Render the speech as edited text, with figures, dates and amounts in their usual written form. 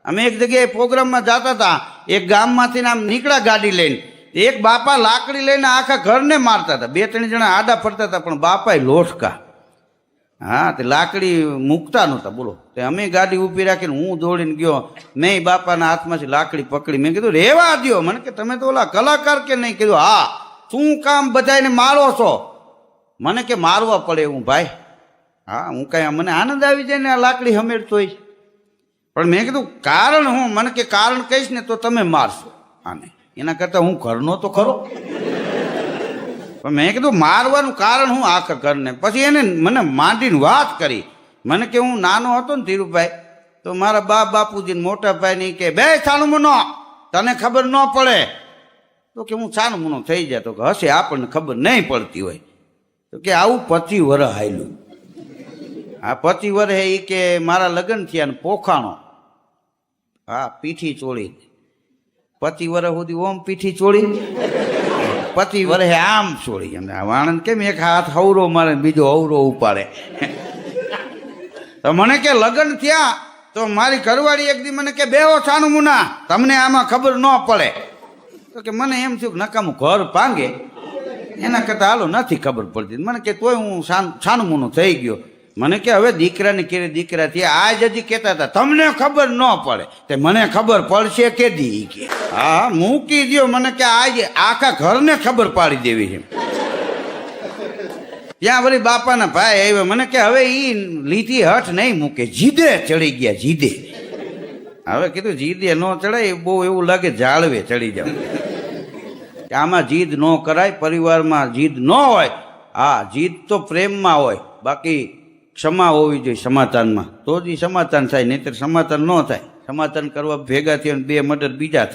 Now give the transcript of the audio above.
અમે એક જગ્યાએ પ્રોગ્રામમાં જતા હતા, એક ગામમાંથી આમ નીકળ્યા ગાડી લઈને, એક બાપા લાકડી લઈને આખા ઘરને મારતા હતા. 2-3 જણા આડા ફરતા હતા, પણ બાપાએ લોટકા. હા, તે લાકડી મૂકતા નહોતા. બોલો, તે અમે ગાડી ઊભી રાખીને હું દોડીને ગયો, મેં બાપાના હાથમાંથી લાકડી પકડી. મેં કીધું રેવા દ્યો. મને કે તમે તો ઓલા કલાકાર કે નહીં? કીધું હા. શું કામ બધાને મારો છો? મને કે મારવા પડે હું ભાઈ. હા, હું કાંઈ મને આનંદ આવી જાય ને આ લાકડી હમેરતો હોય. પણ મેં કીધું કારણ હું? મને કે કારણ કહીશ ને તો તમે મારશો આને, એના કરતાં હું ઘરનો તો ખરો. પણ મેં કીધું મારવાનું કારણ હું આખા ઘરને? પછી એને મને માંડીને વાત કરી. મને કે હું નાનો હતો ને ધીરુભાઈ, તો મારા બાપુજીને મોટા ભાઈને કે બે છાનું મુનો, તને ખબર ન પડે. તો કે હું છાનું મુનો થઈ જાય. તો કે હશે આપણને ખબર નહીં પડતી હોય. તો કે આવું 25 વર્ષ હાલ્યું. આ 25 વર્ષે એ કે મારા લગ્ન થયા ને પોખાણો. હા, પીઠી ચોળી. 25 વર્ષ સુધી ઓમ પીઠી ચોળી, 25 વર્ષે આમ ચોળી. એમને આણંદ કેમ એક હાથ હવરો મારે બીજો હવરો ઉપાડે. તો મને કે લગ્ન થયા તો મારી ઘરવાળી એક દી મને કે બેહો છાનું મુના, તમને આમાં ખબર ન પડે. તો કે મને એમ થયું કે નકામું ઘર પાંગે, એના કરતાં હાલો નથી ખબર પડતી. મને કે તોય હું છાનું મુનું થઈ ગયો. મને કે હવે દીકરાને કેરે દીકરા થયા, આજ હજી કહેતા હતા તમને ખબર ન પડે. તે મને ખબર પડશે કે દી કે હા મૂકી દો. મને કે આજે આખા ઘરને ખબર પાડી દેવી છે. ત્યાં વળી બાપાના ભાઈ આવ્યા. મને કે હવે એ લીધી હઠ નહીં મૂકે, જીદે ચડી ગયા. જીદે. હવે કીધું જીદે ન ચડાય, બહુ એવું લાગે જાળવે ચડી જાવ. આમાં જીદ ન કરાય, પરિવારમાં જીદ ન હોય. હા, જીદ તો પ્રેમમાં હોય, બાકી ક્ષમા હોવી જોઈએ સમાધાનમાં, તો જ સમાધાન થાય, નહીતર સમાધાન ન થાય. સમાધાન કરવા ભેગા થયા 2 મર્ડર બીજા થાય.